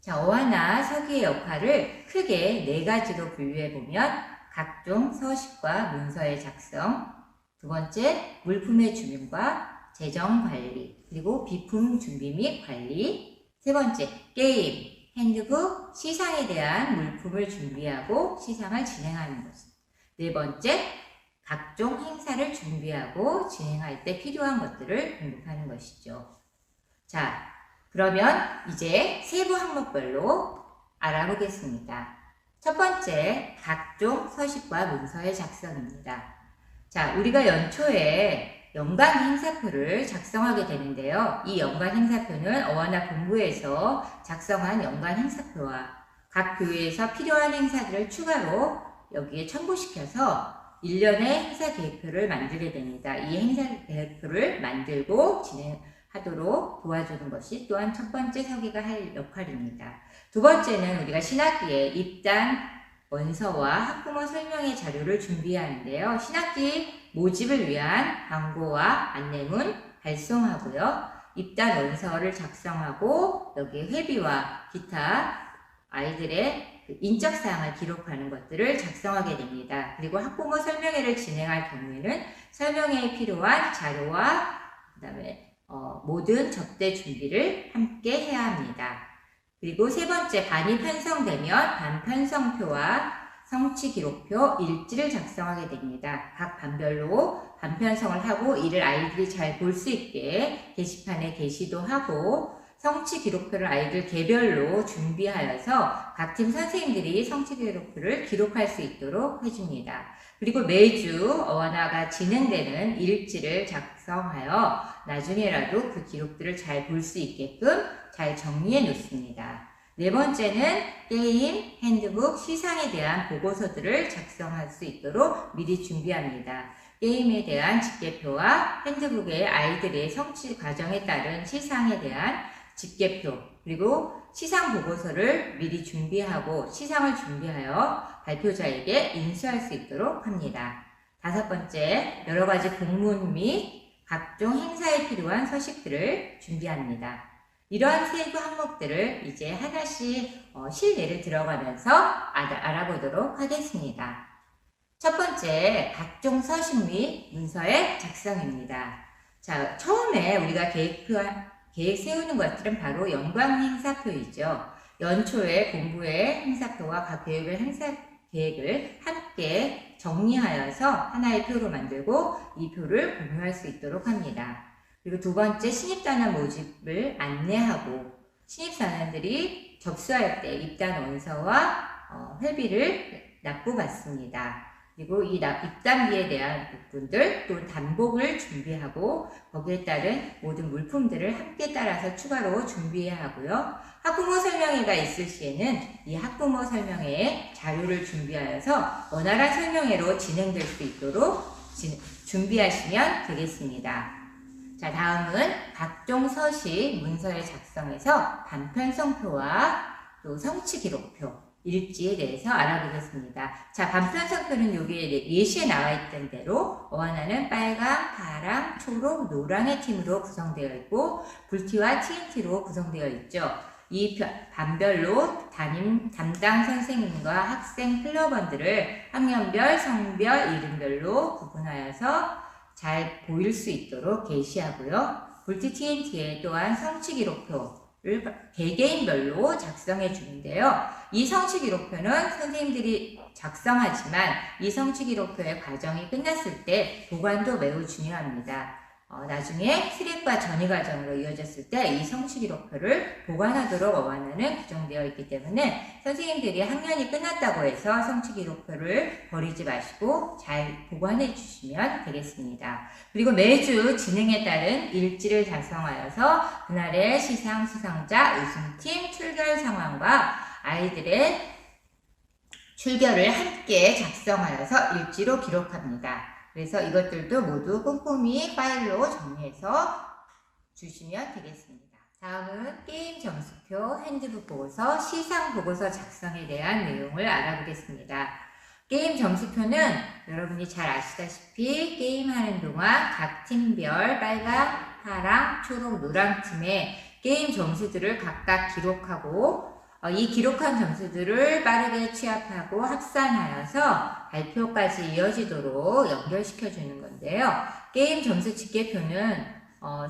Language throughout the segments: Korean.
자, 어화나 서기의 역할을 크게 4가지로 분류해보면 각종 서식과 문서의 작성, 두 번째, 물품의 주문과 재정 관리, 그리고 비품 준비 및 관리, 세 번째, 게임, 핸드북, 시상에 대한 물품을 준비하고 시상을 진행하는 것. 네 번째, 각종 행사를 준비하고 진행할 때 필요한 것들을 공급하는 것이죠. 자, 그러면 이제 세부 항목별로 알아보겠습니다. 첫 번째, 각종 서식과 문서의 작성입니다. 자, 우리가 연초에 연간 행사표를 작성하게 되는데요. 이 연간 행사표는 어화나 본부에서 작성한 연간 행사표와 각 교회에서 필요한 행사들을 추가로 여기에 첨부시켜서 1년의 행사 계획표를 만들게 됩니다. 이 행사 계획표를 만들고 진행하도록 도와주는 것이 또한 첫 번째 서기가 할 역할입니다. 두 번째는 우리가 신학기에 입단 원서와 학부모 설명회 자료를 준비하는데요. 신학기 모집을 위한 광고와 안내문 발송하고요. 입단 원서를 작성하고 여기에 회비와 기타 아이들의 인적사항을 기록하는 것들을 작성하게 됩니다. 그리고 학부모 설명회를 진행할 경우에는 설명회에 필요한 자료와 그다음에 모든 접대 준비를 함께 해야 합니다. 그리고 세 번째, 반이 편성되면 반편성표와 성취기록표, 일지를 작성하게 됩니다. 각 반별로 반편성을 하고 이를 아이들이 잘 볼 수 있게 게시판에 게시도 하고 성취기록표를 아이들 개별로 준비하여서 각 팀 선생님들이 성취기록표를 기록할 수 있도록 해줍니다. 그리고 매주 어화나가 진행되는 일지를 작성하여 나중에라도 그 기록들을 잘 볼 수 있게끔 잘 정리해 놓습니다. 네 번째는 게임, 핸드북, 시상에 대한 보고서들을 작성할 수 있도록 미리 준비합니다. 게임에 대한 집계표와 핸드북의 아이들의 성취 과정에 따른 시상에 대한 집계표, 그리고 시상 보고서를 미리 준비하고 시상을 준비하여 발표자에게 인수할 수 있도록 합니다. 다섯 번째, 여러 가지 공문 및 각종 행사에 필요한 서식들을 준비합니다. 이러한 세부 항목들을 이제 하나씩 실례를 들어가면서 알아보도록 하겠습니다. 첫 번째, 각종 서식 및 문서의 작성입니다. 자, 처음에 우리가 계획 세우는 것들은 바로 연간 행사표이죠. 연초에 공부의 행사표와 각 계획을 함께 정리하여서 하나의 표로 만들고 이 표를 공유할 수 있도록 합니다. 그리고 두 번째, 신입단원 모집을 안내하고 신입단원들이 접수할 때 입단 원서와 회비를 납부받습니다. 그리고 이 입단비에 대한 부분들 또는 단복을 준비하고 거기에 따른 모든 물품들을 함께 따라서 추가로 준비해야 하고요. 학부모 설명회가 있을 시에는 이 학부모 설명회에 자료를 준비하여서 원활한 설명회로 진행될 수 있도록 준비하시면 되겠습니다. 자, 다음은 각종 서식, 문서의 작성에서 반편성표와 또 성취기록표, 일지에 대해서 알아보겠습니다. 자, 반편성표는 여기에 예시에 나와 있던 대로 어하나는 빨강, 파랑, 초록, 노랑의 팀으로 구성되어 있고 불티와 TNT로 구성되어 있죠. 이 반별로 담당 선생님과 학생 클러번들을 학년별, 성별, 이름별로 구분하여서 잘 보일 수 있도록 게시하고요. 불티 TNT에 또한 성취기록표를 개개인별로 작성해 주는데요. 이 성취기록표는 선생님들이 작성하지만 이 성취기록표의 과정이 끝났을 때 보관도 매우 중요합니다. 나중에 수립과 전이 과정으로 이어졌을 때 이 성취기록표를 보관하도록 어하나는 규정되어 있기 때문에 선생님들이 학년이 끝났다고 해서 성취기록표를 버리지 마시고 잘 보관해 주시면 되겠습니다. 그리고 매주 진행에 따른 일지를 작성하여서 그날의 시상 수상자, 우승팀, 출결 상황과 아이들의 출결을 함께 작성하여서 일지로 기록합니다. 그래서 이것들도 모두 꼼꼼히 파일로 정리해서 주시면 되겠습니다. 다음은 게임 점수표, 핸드북 보고서, 시상 보고서 작성에 대한 내용을 알아보겠습니다. 게임 점수표는 여러분이 잘 아시다시피 게임하는 동안 각 팀별 빨강, 파랑, 초록, 노랑 팀의 게임 점수들을 각각 기록하고 이 기록한 점수들을 빠르게 취합하고 합산하여서 발표까지 이어지도록 연결시켜 주는 건데요. 게임 점수 집계표는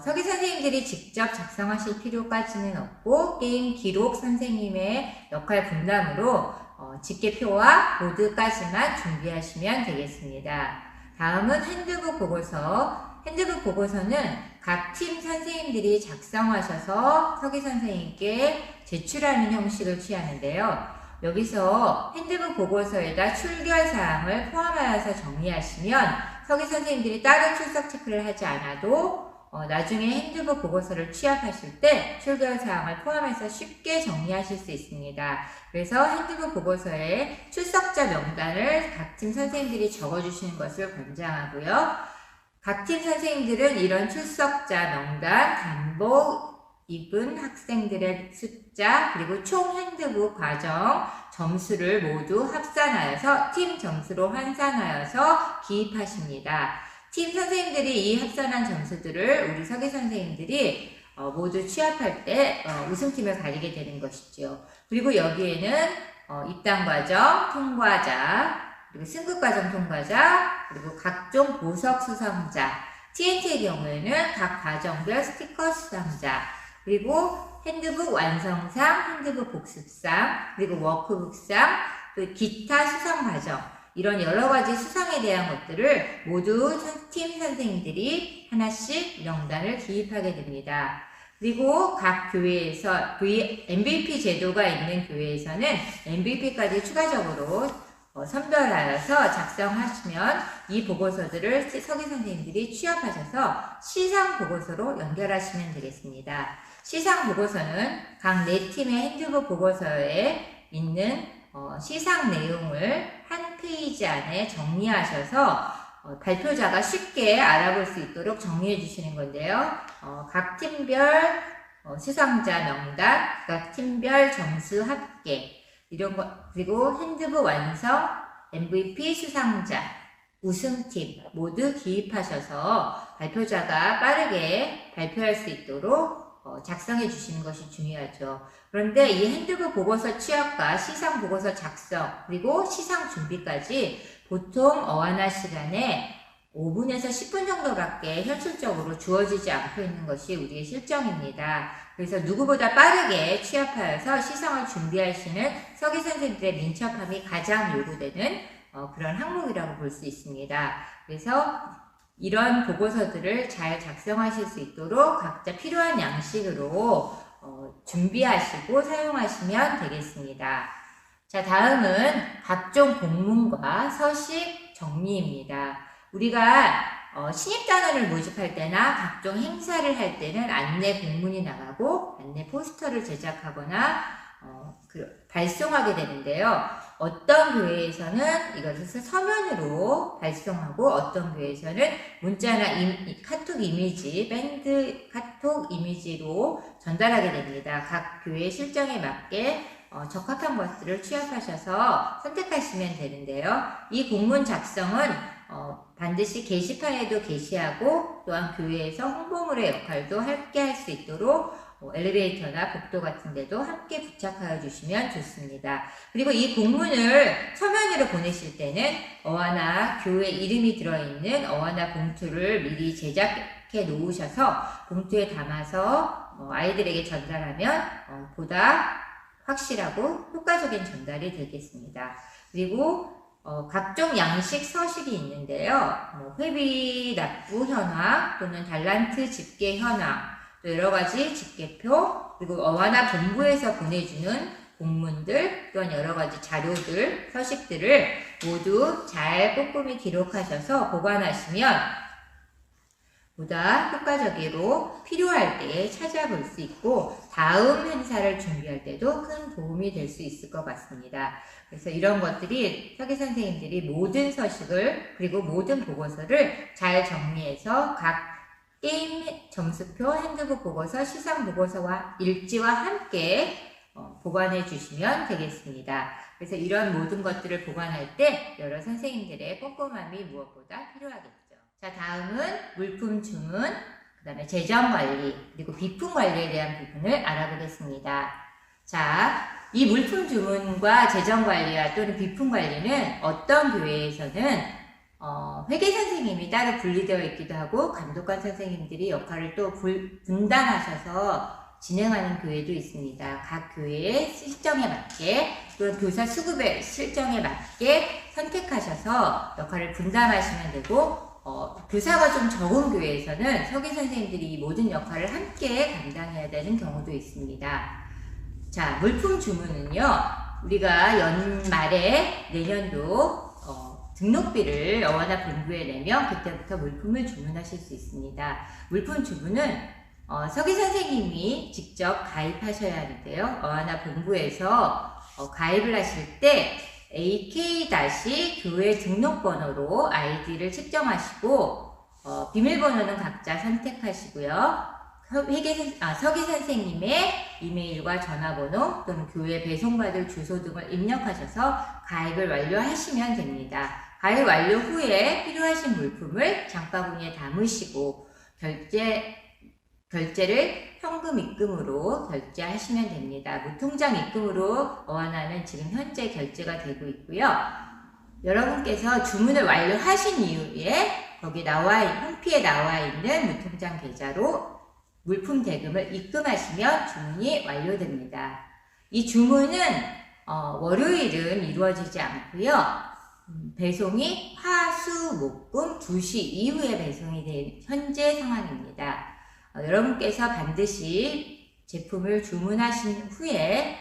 서기 선생님들이 직접 작성하실 필요까지는 없고 게임 기록 선생님의 역할 분담으로 집계표와 보드까지만 준비하시면 되겠습니다. 다음은 핸드북 보고서. 핸드북 보고서는 각 팀 선생님들이 작성하셔서 서기 선생님께 제출하는 형식을 취하는데요. 여기서 핸드북 보고서에다 출결사항을 포함하여서 정리하시면 서기 선생님들이 따로 출석 체크를 하지 않아도 나중에 핸드북 보고서를 취합하실 때 출결사항을 포함해서 쉽게 정리하실 수 있습니다. 그래서 핸드북 보고서에 출석자 명단을 각 팀 선생님들이 적어주시는 것을 권장하고요. 각 팀 선생님들은 이런 출석자 명단, 단복 입은 학생들의 숫자, 그리고 총 핸드북 과정 점수를 모두 합산하여서 팀 점수로 환산하여서 기입하십니다. 팀 선생님들이 이 합산한 점수들을 우리 서기 선생님들이 모두 취합할 때 우승팀을 가리게 되는 것이죠. 그리고 여기에는 입당과정, 통과자, 그리고 승급과정 통과자, 그리고 각종 보석 수상자, TNT의 경우에는 각 과정별 스티커 수상자, 그리고 핸드북 완성상, 핸드북 복습상, 그리고 워크북상, 또 기타 수상 과정, 이런 여러 가지 수상에 대한 것들을 모두 팀 선생님들이 하나씩 명단을 기입하게 됩니다. 그리고 각 교회에서 MVP 제도가 있는 교회에서는 MVP까지 추가적으로 선별하여서 작성하시면 이 보고서들을 서기 선생님들이 취합하셔서 시상 보고서로 연결하시면 되겠습니다. 시상 보고서는 각 네 팀의 핸드북 보고서에 있는 시상 내용을 한 페이지 안에 정리하셔서 발표자가 쉽게 알아볼 수 있도록 정리해 주시는 건데요. 각 팀별 수상자 명단, 각 팀별 점수 합계, 이런 것, 그리고 핸드북 완성, MVP 수상자, 우승팀 모두 기입하셔서 발표자가 빠르게 발표할 수 있도록 작성해 주시는 것이 중요하죠. 그런데 이 핸드북 보고서 취합과 시상 보고서 작성, 그리고 시상 준비까지 보통 어하나 시간에 5분에서 10분 정도밖에 현실적으로 주어지지 않고 있는 것이 우리의 실정입니다. 그래서 누구보다 빠르게 취합하여서 시상을 준비하시는 서기 선생님들의 민첩함이 가장 요구되는 그런 항목이라고 볼 수 있습니다. 그래서 이런 보고서들을 잘 작성하실 수 있도록 각자 필요한 양식으로 준비하시고 사용하시면 되겠습니다. 자, 다음은 각종 공문과 서식 정리입니다. 우리가 신입단원을 모집할 때나 각종 행사를 할 때는 안내 공문이 나가고 안내 포스터를 제작하거나 발송하게 되는데요. 어떤 교회에서는 이것을 서면으로 발송하고 어떤 교회에서는 문자나 카톡 이미지, 밴드 카톡 이미지로 전달하게 됩니다. 각 교회의 실정에 맞게 적합한 것들을 취합하셔서 선택하시면 되는데요. 이 공문 작성은 반드시 게시판에도 게시하고 또한 교회에서 홍보물의 역할도 함께 할 수 있도록 엘리베이터나 복도 같은 데도 함께 부착하여 주시면 좋습니다. 그리고 이 공문을 서면으로 보내실 때는 어하나 교회 이름이 들어있는 어하나 봉투를 미리 제작해 놓으셔서 봉투에 담아서 아이들에게 전달하면 보다 확실하고 효과적인 전달이 되겠습니다. 그리고 각종 양식 서식이 있는데요. 회비 납부 현황 또는 달란트 집계 현황, 또 여러 가지 집계표, 그리고 어하나 본부에서 보내주는 공문들, 또한 여러 가지 자료들, 서식들을 모두 잘 꼼꼼히 기록하셔서 보관하시면 보다 효과적으로 필요할 때 찾아볼 수 있고 다음 행사를 준비할 때도 큰 도움이 될 수 있을 것 같습니다. 그래서 이런 것들이 서기 선생님들이 모든 서식을 그리고 모든 보고서를 잘 정리해서 각 게임 점수표, 핸드북 보고서, 시상 보고서와 일지와 함께 보관해 주시면 되겠습니다. 그래서 이런 모든 것들을 보관할 때 여러 선생님들의 꼼꼼함이 무엇보다 필요하겠죠. 자, 다음은 물품 주문, 그 다음에 재정 관리, 그리고 비품 관리에 대한 부분을 알아보겠습니다. 자, 이 물품 주문과 재정 관리와 또는 비품 관리는 어떤 교회에서는 회계 선생님이 따로 분리되어 있기도 하고 감독관 선생님들이 역할을 또 분담하셔서 진행하는 교회도 있습니다. 각 교회의 실정에 맞게 또는 교사 수급의 실정에 맞게 선택하셔서 역할을 분담하시면 되고 교사가 좀 적은 교회에서는 서기 선생님들이 이 모든 역할을 함께 감당해야 되는 경우도 있습니다. 자, 물품 주문은요, 우리가 연말에 내년도 등록비를 어와나 본부에 내면 그때부터 물품을 주문하실 수 있습니다. 물품 주문은 서기 선생님이 직접 가입하셔야 하는데요. 어와나 본부에서 가입을 하실 때 AK-교회 등록번호로 아이디를 측정하시고 비밀번호는 각자 선택하시고요. 서기 선생님의 이메일과 전화번호 또는 교회 배송받을 주소 등을 입력하셔서 가입을 완료하시면 됩니다. 가입 완료 후에 필요하신 물품을 장바구니에 담으시고 결제를 현금 입금으로 결제하시면 됩니다. 무통장 입금으로 어와나는 지금 현재 결제가 되고 있고요. 여러분께서 주문을 완료하신 이후에 거기 홈피에 나와 있는 무통장 계좌로 물품 대금을 입금하시면 주문이 완료됩니다. 이 주문은 월요일은 이루어지지 않고요. 배송이 화, 수, 목, 금 2시 이후에 배송이 된 현재 상황입니다. 여러분께서 반드시 제품을 주문하신 후에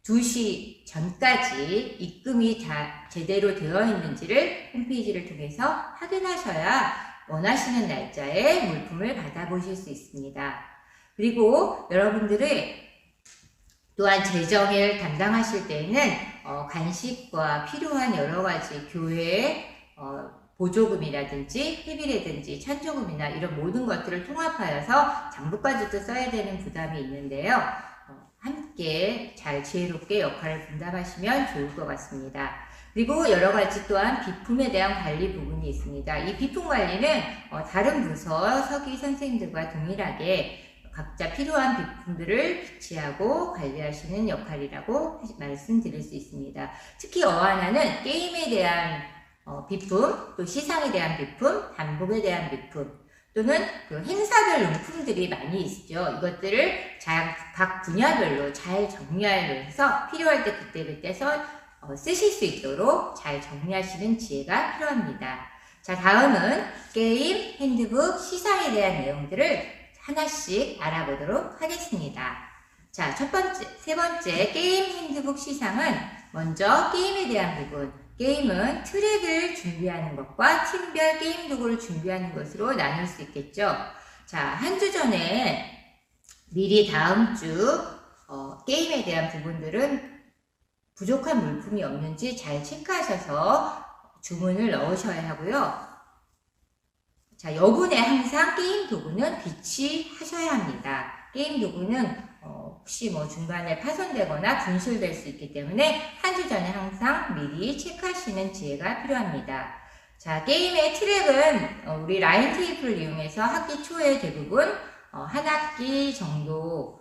2시 전까지 입금이 다 제대로 되어 있는지를 홈페이지를 통해서 확인하셔야 원하시는 날짜에 물품을 받아보실 수 있습니다. 그리고 여러분들이 또한 재정을 담당하실 때에는 간식과 필요한 여러가지 교회의 보조금이라든지 회비라든지 찬조금이나 이런 모든 것들을 통합하여서 장부까지도 써야 되는 부담이 있는데요. 함께 잘 지혜롭게 역할을 분담하시면 좋을 것 같습니다. 그리고 여러가지 또한 비품에 대한 관리 부분이 있습니다. 이 비품 관리는 다른 부서 서기 선생님들과 동일하게 각자 필요한 비품들을 비치하고 관리하시는 역할이라고 말씀드릴 수 있습니다. 특히 어와나는 게임에 대한 비품, 또 시상에 대한 비품, 단복에 대한 비품, 또는 그 행사별 용품들이 많이 있죠. 이것들을 각 분야별로 잘 정리하면서 필요할 때 그때그때 쓰실 수 있도록 잘 정리하시는 지혜가 필요합니다. 자, 다음은 게임, 핸드북, 시상에 대한 내용들을 하나씩 알아보도록 하겠습니다. 자, 세 번째 게임, 핸드북, 시상은 먼저 게임에 대한 부분. 게임은 트랙을 준비하는 것과 팀별 게임 도구를 준비하는 것으로 나눌 수 있겠죠. 자, 한 주 전에 미리 다음 주 게임에 대한 부분들은 부족한 물품이 없는지 잘 체크하셔서 주문을 넣으셔야 하고요. 자, 여분에 항상 게임 도구는 비치하셔야 합니다. 게임 도구는 혹시 중간에 파손되거나 분실될 수 있기 때문에 한 주 전에 항상 미리 체크하시는 지혜가 필요합니다. 자, 게임의 트랙은 우리 라인 테이프를 이용해서 학기 초에 대부분 한 학기 정도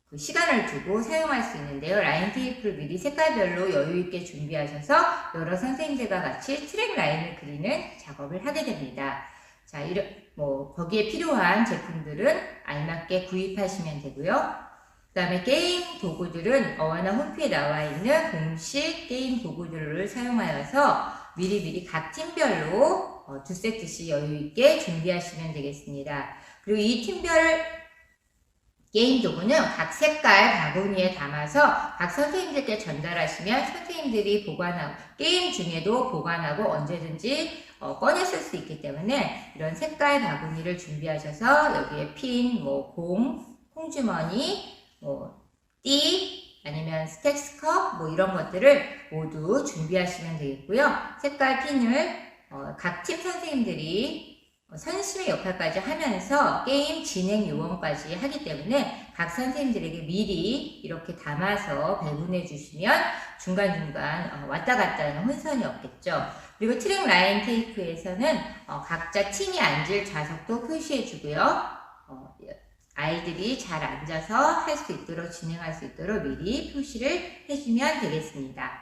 그 시간을 두고 사용할 수 있는데요. 라인 테이프를 미리 색깔별로 여유있게 준비하셔서 여러 선생님들과 같이 트랙 라인을 그리는 작업을 하게 됩니다. 자, 거기에 필요한 제품들은 알맞게 구입하시면 되고요. 그 다음에 게임 도구들은 어와나 홈피에 나와 있는 공식 게임 도구들을 사용하여서 미리미리 각 팀별로 2세트씩 여유있게 준비하시면 되겠습니다. 그리고 이 팀별 게임 도구는 각 색깔 바구니에 담아서 각 선생님들께 전달하시면 선생님들이 보관하고 게임 중에도 보관하고 언제든지 꺼내 쓸 수 있기 때문에 이런 색깔 바구니를 준비하셔서 여기에 핀, 콩주머니, 띠, 아니면 스택스컵 이런 것들을 모두 준비하시면 되겠고요. 색깔 핀을 각 팀 선생님들이 선심의 역할까지 하면서 게임 진행 요원까지 하기 때문에 각 선생님들에게 미리 이렇게 담아서 배분해 주시면 중간중간 왔다 갔다 하는 혼선이 없겠죠. 그리고 트랙 라인 테이프에서는 각자 팀이 앉을 좌석도 표시해 주고요. 아이들이 잘 앉아서 할 수 있도록 진행할 수 있도록 미리 표시를 해주면 되겠습니다.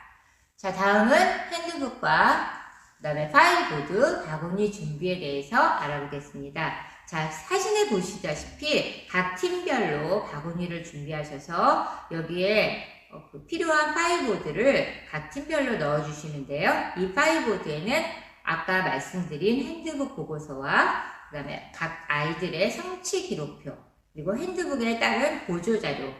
자, 다음은 핸드북과 그 다음에 파일보드, 바구니 준비에 대해서 알아보겠습니다. 자, 사진에 보시다시피 각 팀별로 바구니를 준비하셔서 여기에 필요한 파일보드를 각 팀별로 넣어주시는데요. 이 파일보드에는 아까 말씀드린 핸드북 보고서와 그 다음에 각 아이들의 성취 기록표, 그리고 핸드북에 따른 보조자료,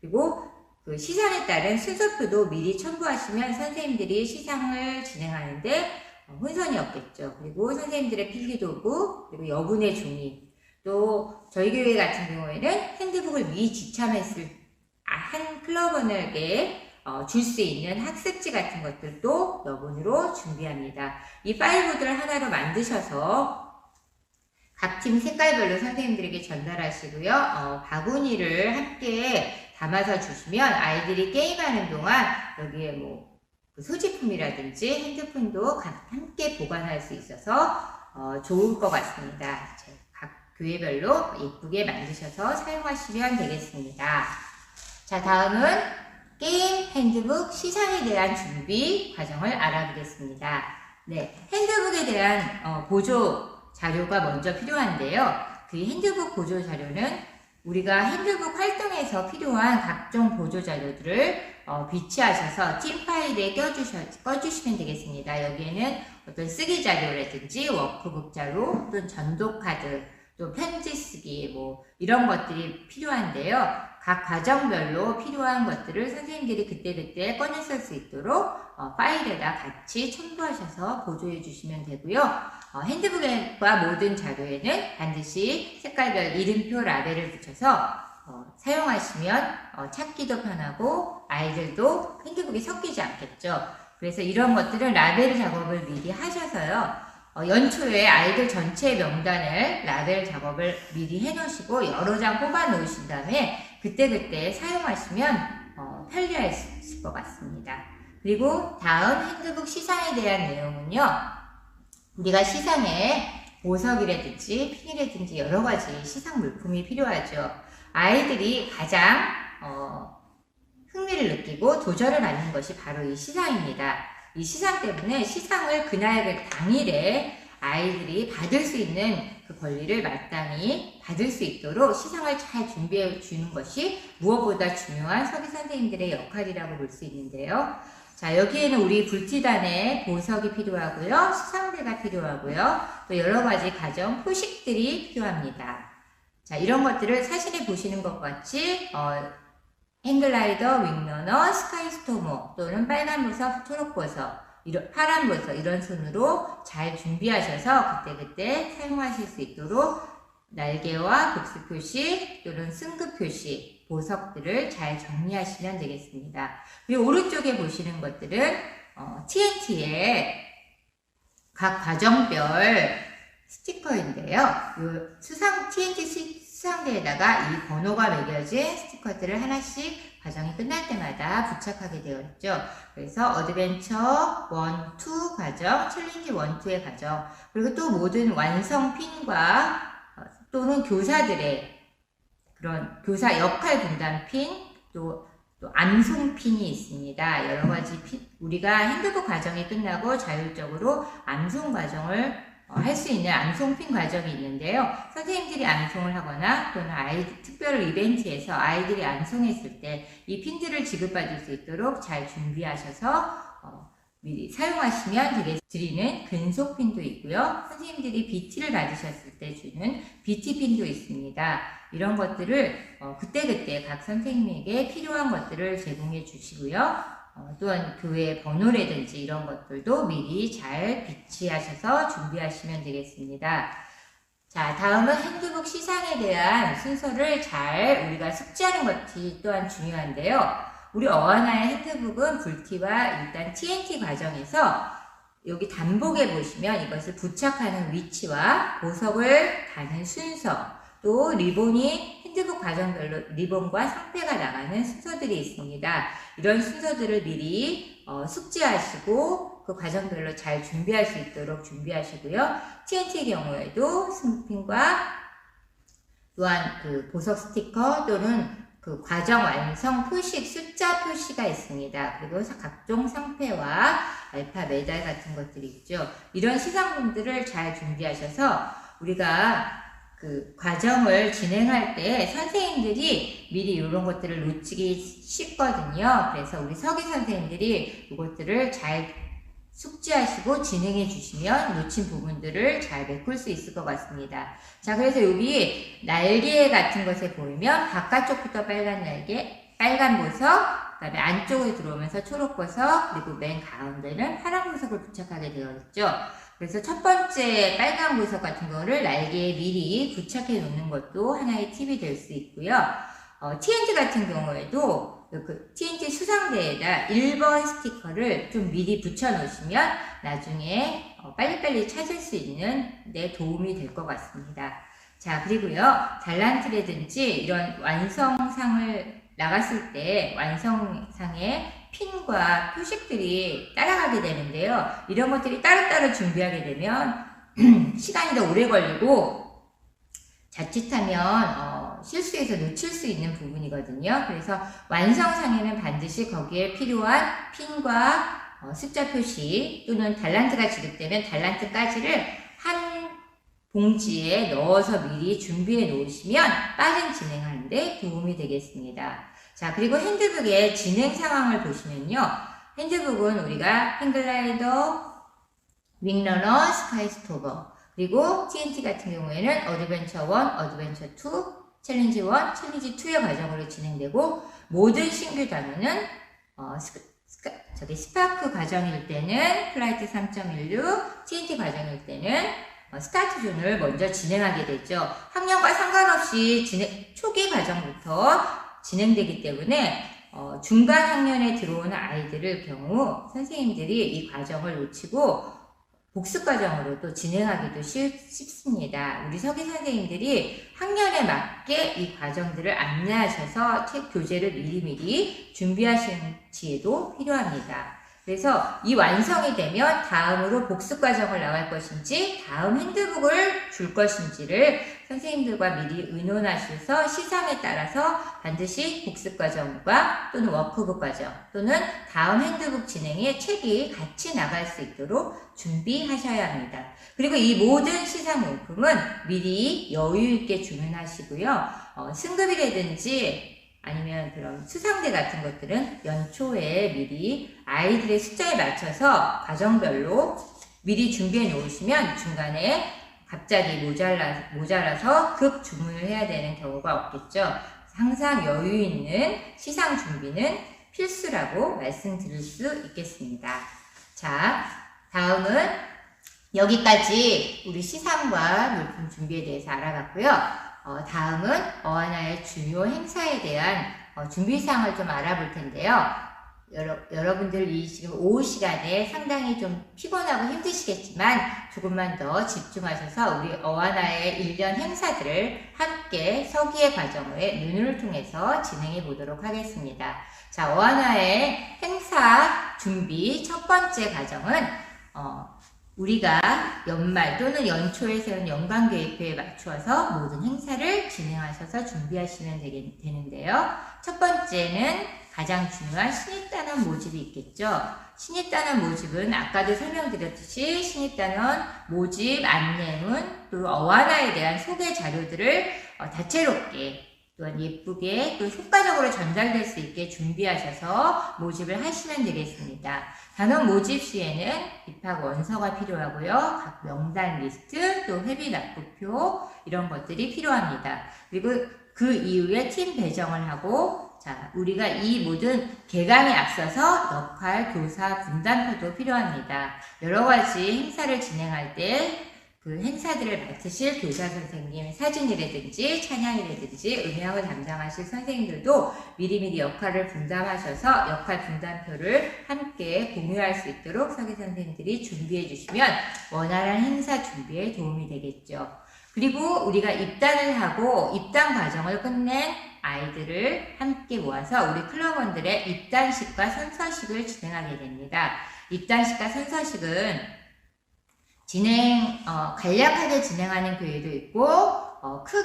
그리고 그 시상에 따른 순서표도 미리 첨부하시면 선생님들이 시상을 진행하는데 혼선이 없겠죠. 그리고 선생님들의 필기도구, 그리고 여분의 종이, 또 저희 교회 같은 경우에는 핸드북을 미지참했을 한 클럽원에게 줄 수 있는 학습지 같은 것들도 여분으로 준비합니다. 이 파일보드를 하나로 만드셔서 각 팀 색깔별로 선생님들에게 전달하시고요. 바구니를 함께 담아서 주시면 아이들이 게임하는 동안 여기에 뭐 소지품이라든지 핸드폰도 함께 보관할 수 있어서 좋을 것 같습니다. 각 교회별로 예쁘게 만드셔서 사용하시면 되겠습니다. 자, 다음은 게임 핸드북 시상에 대한 준비 과정을 알아보겠습니다. 네, 핸드북에 대한 보조 자료가 먼저 필요한데요. 그 핸드북 보조 자료는 우리가 핸드북 활동에서 필요한 각종 보조 자료들을 비치하셔서 팀 파일에 꺼주시면 되겠습니다. 여기에는 어떤 쓰기 자료라든지 워크북 자료, 또는 전도 카드, 또 편지 쓰기, 뭐 이런 것들이 필요한데요. 각 과정별로 필요한 것들을 선생님들이 그때그때 꺼내 쓸 수 있도록 파일에다 같이 첨부하셔서 보조해 주시면 되고요. 핸드북과 모든 자료에는 반드시 색깔별 이름표 라벨을 붙여서 사용하시면 찾기도 편하고 아이들도 핸드북이 섞이지 않겠죠. 그래서 이런 것들은 라벨 작업을 미리 하셔서요. 연초에 아이들 전체 명단을 라벨 작업을 미리 해놓으시고 여러 장 뽑아 놓으신 다음에 그때그때 사용하시면 편리할 수 있을 것 같습니다. 그리고 다음 핸드북 시상에 대한 내용은요. 우리가 시상에 보석이라든지 핀이라든지 여러 가지 시상 물품이 필요하죠. 아이들이 가장 흥미를 느끼고 도전을 받는 것이 바로 이 시상입니다. 이 시상 때문에 시상을 그날 당일에 아이들이 받을 수 있는 그 권리를 마땅히 받을 수 있도록 시상을 잘 준비해 주는 것이 무엇보다 중요한 서기 선생님들의 역할이라고 볼 수 있는데요. 자, 여기에는 우리 불티단의 보석이 필요하고요. 수상대가 필요하고요. 또 여러 가지 가정 표식들이 필요합니다. 자, 이런 것들을 사진에 보시는 것 같이 행글라이더, 윙러너, 스카이스토머 또는 빨간 보석, 초록 보석, 파란 보석 이런 순으로 잘 준비하셔서 그때그때 사용하실 수 있도록 날개와 복수 표시 또는 승급 표시, 보석들을 잘 정리하시면 되겠습니다. 그리고 오른쪽에 보시는 것들은 TNT의 각 과정별 스티커인데요. TNT 수상대에다가 이 번호가 매겨진 스티커들을 하나씩 과정이 끝날 때마다 부착하게 되어 있죠. 그래서 어드벤처 1, 2 과정, 챌린지 1, 2의 과정, 그리고 또 모든 완성 핀과 또는 교사들의 그런 교사 역할 분담 핀, 또 암송 핀이 있습니다. 여러 가지 핀, 우리가 핸드북 과정이 끝나고 자율적으로 암송 과정을 할 수 있는 암송핀 과정이 있는데요. 선생님들이 암송을 하거나 또는 특별 이벤트에서 아이들이 암송했을 때 이 핀들을 지급받을 수 있도록 잘 준비하셔서 미리 사용하시면 드리는 근속핀도 있고요. 선생님들이 BT를 받으셨을 때 주는 BT핀도 있습니다. 이런 것들을 그때그때 각 선생님에게 필요한 것들을 제공해 주시고요. 또한 교회 번호라든지 이런 것들도 미리 잘 비치하셔서 준비하시면 되겠습니다. 자, 다음은 핸드북 시상에 대한 순서를 잘 우리가 숙지하는 것이 또한 중요한데요. 우리 어하나의 핸드북은 불티와 일단 TNT 과정에서 여기 단복에 보시면 이것을 부착하는 위치와 보석을 다는 순서, 또 리본이 핸드북 과정별로 리본과 상패가 나가는 순서들이 있습니다. 이런 순서들을 미리 숙지하시고 그 과정별로 잘 준비할 수 있도록 준비하시고요. TNT의 경우에도 승핀과 또한 그 보석 스티커 또는 그 과정 완성 표식, 숫자 표시가 있습니다. 그리고 각종 상패와 알파 메달 같은 것들이 있죠. 이런 시상품들을 잘 준비하셔서 우리가 그 과정을 진행할 때 선생님들이 미리 이런 것들을 놓치기 쉽거든요. 그래서 우리 서기 선생님들이 이것들을 잘 숙지하시고 진행해 주시면 놓친 부분들을 잘 메꿀 수 있을 것 같습니다. 자, 그래서 여기 날개 같은 것에 보이면 바깥쪽부터 빨간 날개, 빨간 보석, 그 다음에 안쪽으로 들어오면서 초록 보석, 그리고 맨 가운데는 파란 보석을 부착하게 되어 있죠. 그래서 첫 번째 빨간 보석 같은 거를 날개에 미리 부착해 놓는 것도 하나의 팁이 될 수 있고요. TNT 같은 경우에도 그 TNT 수상대에다 1번 스티커를 좀 미리 붙여 놓으시면 나중에 빨리빨리 찾을 수 있는 데 도움이 될 것 같습니다. 자, 그리고요, 달란트라든지 이런 완성상을 나갔을 때 완성상에 핀과 표식들이 따라가게 되는데요. 이런 것들이 따로따로 준비하게 되면 시간이 더 오래 걸리고 자칫하면 실수해서 놓칠 수 있는 부분이거든요. 그래서 완성상에는 반드시 거기에 필요한 핀과 숫자 표시 또는 달란트가 지급되면 달란트까지를 한 봉지에 넣어서 미리 준비해 놓으시면 빠른 진행하는데 도움이 되겠습니다. 자, 그리고 핸드북의 진행 상황을 보시면요. 핸드북은 우리가 행글라이더, 윙러너, 스카이스토버, 그리고 TNT 같은 경우에는 어드벤처 1, 어드벤처 2, 챌린지 1, 챌린지 2의 과정으로 진행되고, 모든 신규 단원은 스파크 과정일 때는 플라이트 3.16, TNT 과정일 때는 스타트 존을 먼저 진행하게 되죠. 학년과 상관없이 초기 과정부터 진행되기 때문에 중간 학년에 들어오는 아이들의 경우 선생님들이 이 과정을 놓치고 복습 과정으로 또 진행하기도 쉽습니다. 우리 서기 선생님들이 학년에 맞게 이 과정들을 안내하셔서 책 교재를 미리미리 준비하시는 지혜도 필요합니다. 그래서 이 완성이 되면 다음으로 복습 과정을 나갈 것인지 다음 핸드북을 줄 것인지를 선생님들과 미리 의논하셔서 시상에 따라서 반드시 복습 과정과 또는 워크북 과정 또는 다음 핸드북 진행에 책이 같이 나갈 수 있도록 준비하셔야 합니다. 그리고 이 모든 시상용품은 미리 여유 있게 주문하시고요. 승급이라든지 아니면 그런 수상대 같은 것들은 연초에 미리 아이들의 숫자에 맞춰서 과정별로 미리 준비해 놓으시면 중간에 갑자기 모자라서 급 주문을 해야 되는 경우가 없겠죠. 항상 여유 있는 시상 준비는 필수라고 말씀드릴 수 있겠습니다. 자, 다음은 여기까지 우리 시상과 물품 준비에 대해서 알아봤고요. 다음은 어하나의 주요 행사에 대한 준비사항을 좀 알아볼 텐데요. 여러분들 이 지금 오후 시간에 상당히 좀 피곤하고 힘드시겠지만 조금만 더 집중하셔서 우리 어하나의 1년 행사들을 함께 서기의 과정을 눈을 통해서 진행해 보도록 하겠습니다. 자, 어하나의 행사 준비 첫 번째 과정은 우리가 연말 또는 연초에 세운 연간계획표에 맞추어서 모든 행사를 진행하셔서 준비하시면 되는데요. 첫 번째는 가장 중요한 신입단원 모집이 있겠죠. 신입단원 모집은 아까도 설명드렸듯이 신입단원 모집 안내문 또 어하나에 대한 소개 자료들을 다채롭게 또한 예쁘게 또 효과적으로 전달될 수 있게 준비하셔서 모집을 하시면 되겠습니다. 단원 모집 시에는 입학 원서가 필요하고요. 각 명단 리스트 또 회비 납부표 이런 것들이 필요합니다. 그리고 그 이후에 팀 배정을 하고 자, 우리가 이 모든 개강에 앞서서 역할, 교사, 분담표도 필요합니다. 여러 가지 행사를 진행할 때 그 행사들을 맡으실 교사 선생님, 사진이라든지 찬양이라든지 음향을 담당하실 선생님들도 미리미리 역할을 분담하셔서 역할 분담표를 함께 공유할 수 있도록 서기 선생님들이 준비해 주시면 원활한 행사 준비에 도움이 되겠죠. 그리고 우리가 입단을 하고 입단 과정을 끝낸 아이들을 함께 모아서 우리 클럽원들의 입단식과 선서식을 진행하게 됩니다. 입단식과 선서식은 간략하게 진행하는 교회도 있고 큰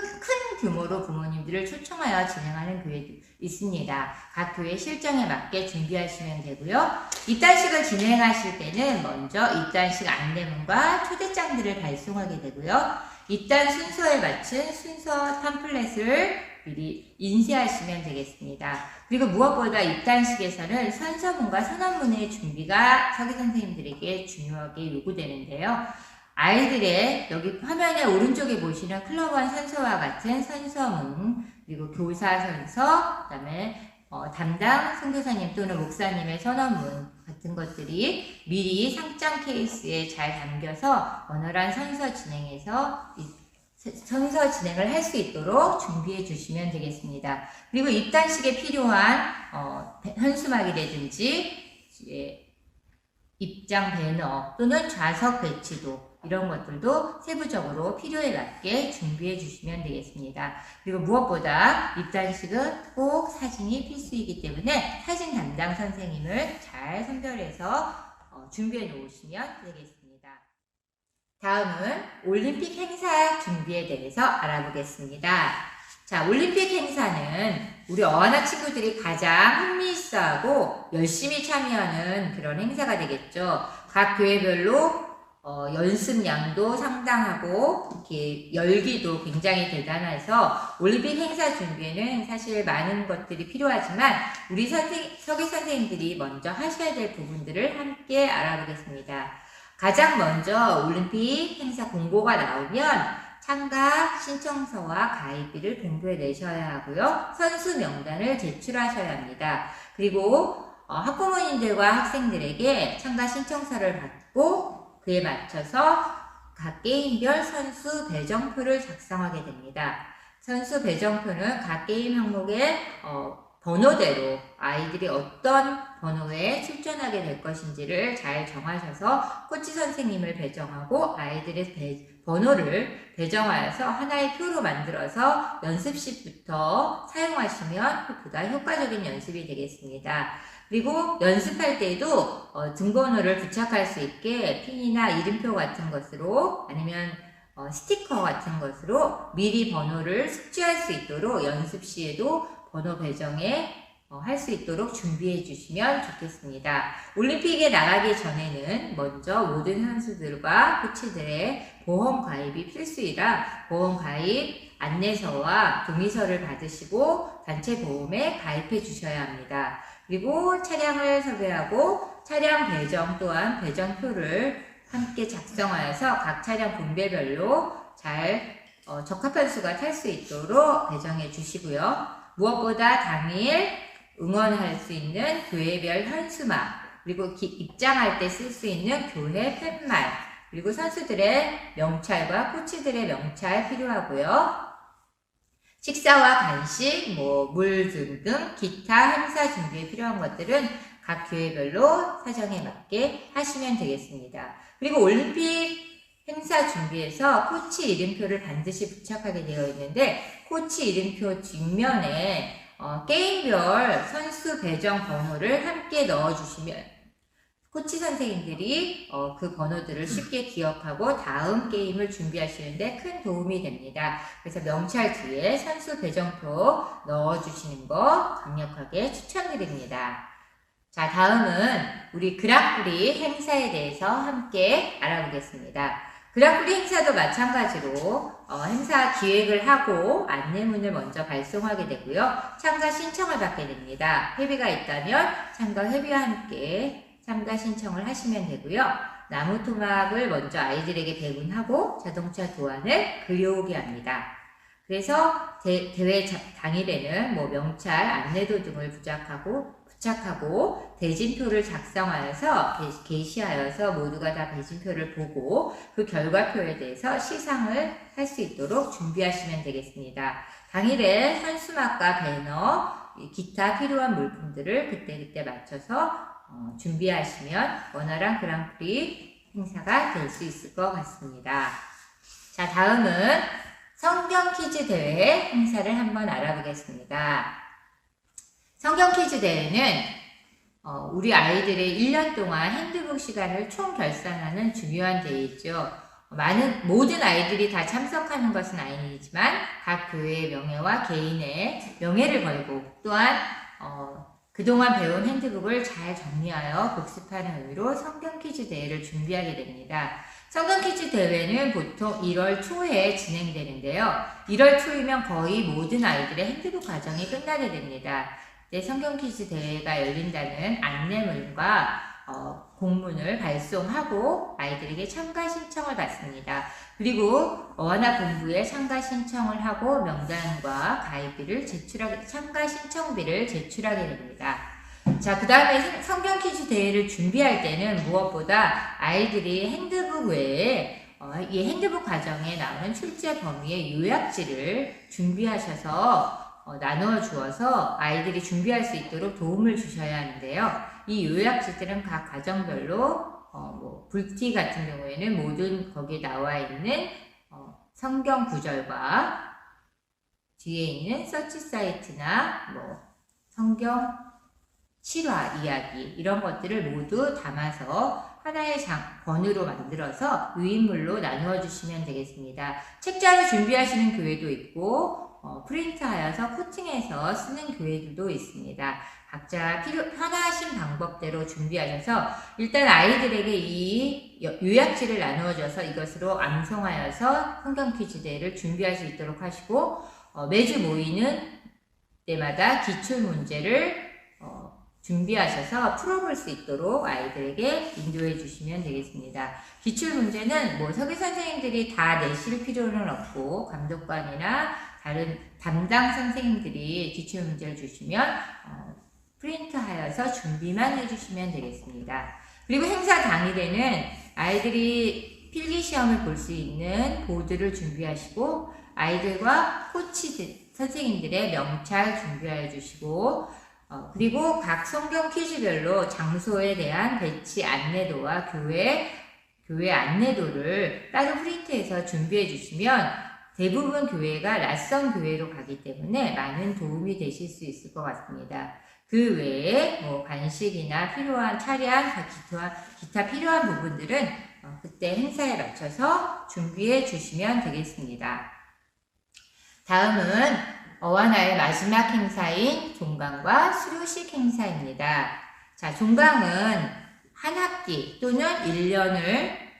규모로 부모님들을 초청하여 진행하는 교회도 있습니다. 각 교회 실정에 맞게 준비하시면 되고요. 입단식을 진행하실 때는 먼저 입단식 안내문과 초대장들을 발송하게 되고요. 입단 순서에 맞춘 순서 팜플렛을 미리 인쇄하시면 되겠습니다. 그리고 무엇보다 입단식에서는 선서문과 선언문의 준비가 서기 선생님들에게 중요하게 요구되는데요. 아이들의 여기 화면의 오른쪽에 보시는 클럽원 선서와 같은 선서문, 그리고 교사 선서, 그 다음에 담당 선교사님 또는 목사님의 선언문 같은 것들이 미리 상장 케이스에 잘 담겨서 원활한 선서 진행을 할 수 있도록 준비해 주시면 되겠습니다. 그리고 입단식에 필요한 현수막이라든지 입장 배너 또는 좌석 배치도 이런 것들도 세부적으로 필요에 맞게 준비해 주시면 되겠습니다. 그리고 무엇보다 입단식은 꼭 사진이 필수이기 때문에 사진 담당 선생님을 잘 선별해서 준비해 놓으시면 되겠습니다. 다음은 올림픽 행사 준비에 대해서 알아보겠습니다. 자, 올림픽 행사는 우리 어학원 친구들이 가장 흥미있어하고 열심히 참여하는 그런 행사가 되겠죠. 각 교회별로 연습량도 상당하고 이렇게 열기도 굉장히 대단해서 올림픽 행사 준비에는 사실 많은 것들이 필요하지만 우리 서기 선생님들이 먼저 하셔야 될 부분들을 함께 알아보겠습니다. 가장 먼저 올림픽 행사 공고가 나오면 참가 신청서와 가입비를 공부해 내셔야 하고요. 선수 명단을 제출하셔야 합니다. 그리고 학부모님들과 학생들에게 참가 신청서를 받고 그에 맞춰서 각 게임별 선수 배정표를 작성하게 됩니다. 선수 배정표는 각 게임 항목의 번호대로 아이들이 어떤 번호에 출전하게 될 것인지를 잘 정하셔서 코치 선생님을 배정하고 아이들의 번호를 배정하여서 하나의 표로 만들어서 연습실부터 사용하시면 보다 효과적인 연습이 되겠습니다. 그리고 연습할 때에도 등번호를 부착할 수 있게 핀이나 이름표 같은 것으로 아니면 스티커 같은 것으로 미리 번호를 숙지할 수 있도록 연습 시에도 번호 배정에 할 수 있도록 준비해 주시면 좋겠습니다. 올림픽에 나가기 전에는 먼저 모든 선수들과 코치들의 보험 가입이 필수이라 보험 가입 안내서와 동의서를 받으시고 단체 보험에 가입해 주셔야 합니다. 그리고 차량을 섭외하고 차량 배정 또한 배정표를 함께 작성하여서 각 차량 분배별로 잘 적합한 수가 탈 수 있도록 배정해 주시고요. 무엇보다 당일 응원할 수 있는 교회별 현수막, 그리고 입장할 때 쓸 수 있는 교회 팻말, 그리고 선수들의 명찰과 코치들의 명찰 필요하고요. 식사와 간식, 물 등등 기타 행사 준비에 필요한 것들은 각 교회별로 사정에 맞게 하시면 되겠습니다. 그리고 올림픽 행사 준비에서 코치 이름표를 반드시 부착하게 되어 있는데 코치 이름표 뒷면에 게임별 선수 배정 번호를 함께 넣어주시면 코치 선생님들이 그 번호들을 쉽게 기억하고 다음 게임을 준비하시는데 큰 도움이 됩니다. 그래서 명찰 뒤에 선수 배정표 넣어주시는 거 강력하게 추천드립니다. 자, 다음은 우리 그랑프리 행사에 대해서 함께 알아보겠습니다. 그랑프리 행사도 마찬가지로 행사 기획을 하고 안내문을 먼저 발송하게 되고요. 참가 신청을 받게 됩니다. 회비가 있다면 참가 회비와 함께 참가 신청을 하시면 되고요. 나무 토막을 먼저 아이들에게 배분하고 자동차 도안을 그려오게 합니다. 그래서 대회 당일에는 명찰, 안내도 등을 부착하고 대진표를 작성하여서 게시하여서 모두가 다 대진표를 보고 그 결과표에 대해서 시상을 할 수 있도록 준비하시면 되겠습니다. 당일에 현수막과 배너, 기타 필요한 물품들을 그때그때 맞춰서 준비하시면 원활한 그랑프리 행사가 될 수 있을 것 같습니다. 자, 다음은 성경 퀴즈 대회 행사를 한번 알아보겠습니다. 성경 퀴즈 대회는 우리 아이들의 1년 동안 핸드북 시간을 총 결산하는 중요한 대회이죠. 모든 아이들이 다 참석하는 것은 아니지만 각 교회의 명예와 개인의 명예를 걸고 또한 그동안 배운 핸드북을 잘 정리하여 복습하는 의미로 성경 퀴즈 대회를 준비하게 됩니다. 성경 퀴즈 대회는 보통 1월 초에 진행되는데요. 1월 초이면 거의 모든 아이들의 핸드북 과정이 끝나게 됩니다. 네, 성경 퀴즈 대회가 열린다는 안내문과 공문을 발송하고 아이들에게 참가 신청을 받습니다. 그리고 어하나 본부에 참가 신청을 하고 명단과 가입비를 참가 신청비를 제출하게 됩니다. 자, 그 다음에 성경 퀴즈 대회를 준비할 때는 무엇보다 아이들이 핸드북 외에 이 핸드북 과정에 나오는 출제 범위의 요약지를 준비하셔서 나누어 주어서 아이들이 준비할 수 있도록 도움을 주셔야 하는데요. 이 요약지들은 각 과정별로 불티 같은 경우에는 모든 거기에 나와 있는 성경 구절과 뒤에 있는 서치 사이트나 성경 실화 이야기 이런 것들을 모두 담아서 하나의 권으로 만들어서 유인물로 나누어 주시면 되겠습니다. 책자를 준비하시는 교회도 있고 프린트하여서 코팅해서 쓰는 교회들도 있습니다. 각자 편하신 방법대로 준비하셔서 일단 아이들에게 이 요약지를 나누어줘서 이것으로 암송하여서 성경 퀴즈 대회를 준비할 수 있도록 하시고 매주 모이는 때마다 기출 문제를 준비하셔서 풀어볼 수 있도록 아이들에게 인도해 주시면 되겠습니다. 기출 문제는 서기 선생님들이 다 내실 필요는 없고 감독관이나 다른 담당 선생님들이 기출 문제를 주시면 프린트하여서 준비만 해주시면 되겠습니다. 그리고 행사 당일에는 아이들이 필기시험을 볼 수 있는 보드를 준비하시고 아이들과 코치 선생님들의 명찰 준비하여 주시고 그리고 각 성경 퀴즈별로 장소에 대한 배치 안내도와 교회 안내도를 따로 프린트해서 준비해 주시면 대부분 교회가 낯선 교회로 가기 때문에 많은 도움이 되실 수 있을 것 같습니다. 그 외에 간식이나 필요한 차량, 기타 필요한 부분들은 그때 행사에 맞춰서 준비해 주시면 되겠습니다. 다음은 어하나의 마지막 행사인 종강과 수료식 행사입니다. 자, 종강은 한 학기 또는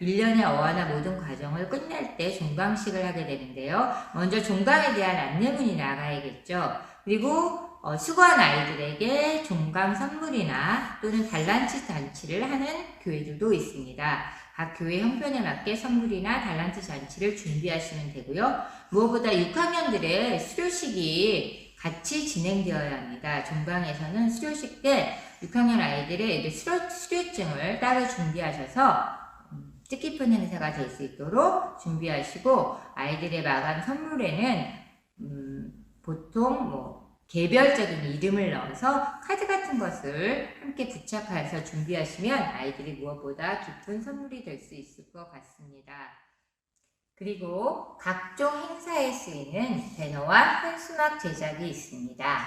1년의 어하나 모든 과정을 끝낼 때 종강식을 하게 되는데요. 먼저 종강에 대한 안내문이 나가야겠죠. 그리고 수고한 아이들에게 종강 선물이나 또는 달란트 잔치를 하는 교회들도 있습니다. 각 교회 형편에 맞게 선물이나 달란트 잔치를 준비하시면 되고요. 무엇보다 6학년들의 수료식이 같이 진행되어야 합니다. 종강에서는 수료식 때 6학년 아이들의 수료증을 따로 준비하셔서 뜻깊은 행사가 될 수 있도록 준비하시고 아이들의 마감 선물에는 보통 개별적인 이름을 넣어서 카드 같은 것을 함께 부착해서 준비하시면 아이들이 무엇보다 기쁜 선물이 될 수 있을 것 같습니다. 그리고 각종 행사에 쓰이는 배너와 현수막 제작이 있습니다.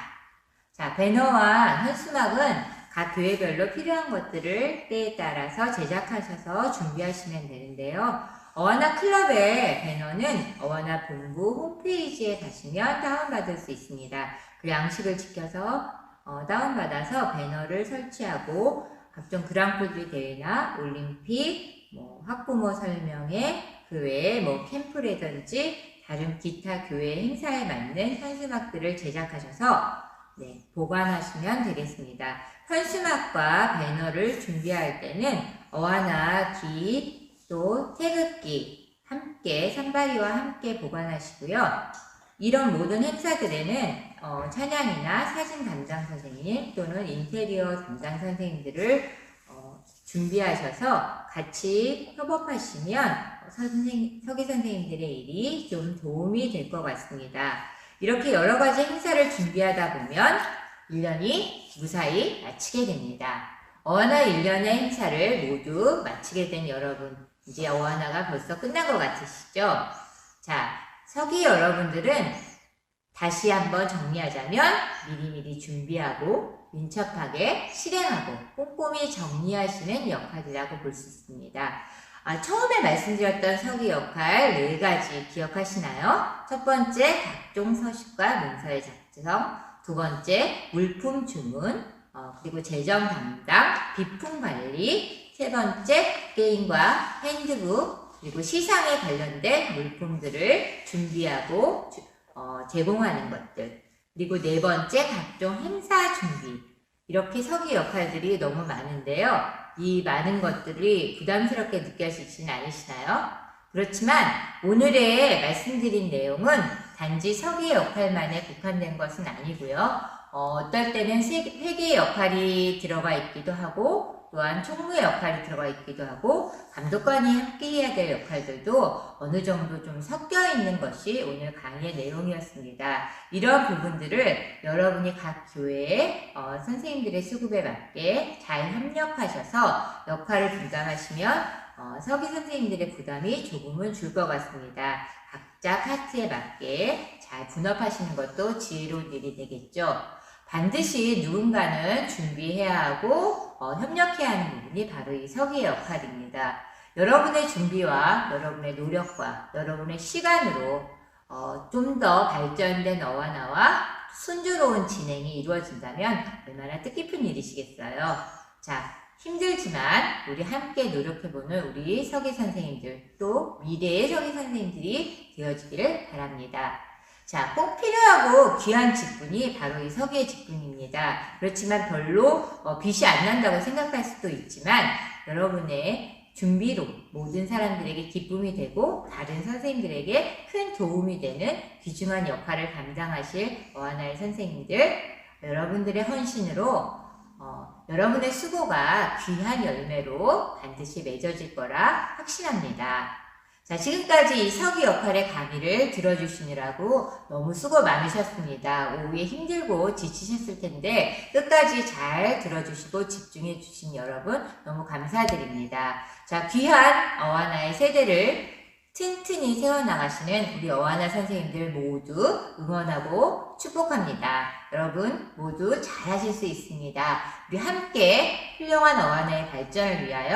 자, 배너와 현수막은 각 교회별로 필요한 것들을 때에 따라서 제작하셔서 준비하시면 되는데요. 어하나 클럽의 배너는 어하나 본부 홈페이지에 가시면 다운받을 수 있습니다. 그 양식을 지켜서 다운받아서 배너를 설치하고 각종 그랑프리 대회나 올림픽, 학부모 설명회, 그 외에 캠프라든지 다른 기타 교회 행사에 맞는 현수막들을 제작하셔서 보관하시면 되겠습니다. 현수막과 배너를 준비할 때는 어하나 기, 또 태극기 함께 산바리와 함께 보관하시고요. 이런 모든 행사들에는 찬양이나 사진 담당 선생님 또는 인테리어 담당 선생님들을 준비하셔서 같이 협업하시면 서기 선생님들의 일이 좀 도움이 될 것 같습니다. 이렇게 여러 가지 행사를 준비하다 보면 1년이 무사히 마치게 됩니다. 어하나 1년의 행사를 모두 마치게 된 여러분, 이제 어하나가 벌써 끝난 것 같으시죠? 자, 서기 여러분들은 다시 한번 정리하자면 미리미리 준비하고 민첩하게 실행하고 꼼꼼히 정리하시는 역할이라고 볼 수 있습니다. 처음에 말씀드렸던 서기 역할 4가지 기억하시나요? 첫 번째, 각종 서식과 문서의 작성. 두 번째, 물품 주문. 그리고 재정 담당, 비품 관리. 세 번째, 게임과 핸드북, 그리고 시상에 관련된 물품들을 준비하고 제공하는 것들. 그리고 네 번째, 각종 행사 준비. 이렇게 서기 역할들이 너무 많은데요. 이 많은 것들이 부담스럽게 느껴지진 않으시나요? 그렇지만 오늘의 말씀드린 내용은 단지 서기의 역할만에 국한된 것은 아니고요. 어떨 때는 회계의 역할이 들어가 있기도 하고 또한 총무의 역할이 들어가 있기도 하고 감독관이 함께 해야 될 역할들도 어느 정도 좀 섞여 있는 것이 오늘 강의의 내용이었습니다. 이런 부분들을 여러분이 각 교회의 선생님들의 수급에 맞게 잘 협력하셔서 역할을 분담하시면 서기 선생님들의 부담이 조금은 줄 것 같습니다. 각자 파트에 맞게 잘 분업하시는 것도 지혜로운 일이 되겠죠. 반드시 누군가는 준비해야 하고 협력해야 하는 부분이 바로 이 서기의 역할입니다. 여러분의 준비와 여러분의 노력과 여러분의 시간으로 좀 더 발전된 어와나와 순조로운 진행이 이루어진다면 얼마나 뜻깊은 일이시겠어요. 자, 힘들지만 우리 함께 노력해보는 우리 서기 선생님들 또 미래의 서기 선생님들이 되어지기를 바랍니다. 자, 꼭 필요하고 귀한 직분이 바로 이 서기의 직분입니다. 그렇지만 별로 빛이 안 난다고 생각할 수도 있지만 여러분의 준비로 모든 사람들에게 기쁨이 되고 다른 선생님들에게 큰 도움이 되는 귀중한 역할을 감당하실 어하나의 선생님들, 여러분들의 헌신으로 여러분의 수고가 귀한 열매로 반드시 맺어질 거라 확신합니다. 자, 지금까지 이 서기 역할의 강의를 들어주시느라고 너무 수고 많으셨습니다. 오후에 힘들고 지치셨을 텐데 끝까지 잘 들어주시고 집중해 주신 여러분 너무 감사드립니다. 자, 귀한 어하나의 세대를 튼튼히 세워나가시는 우리 어하나 선생님들 모두 응원하고 축복합니다. 여러분 모두 잘하실 수 있습니다. 우리 함께 훌륭한 어하나의 발전을 위하여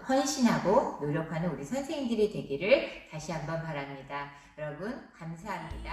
헌신하고 노력하는 우리 선생님들이 되기를 다시 한번 바랍니다. 여러분 감사합니다.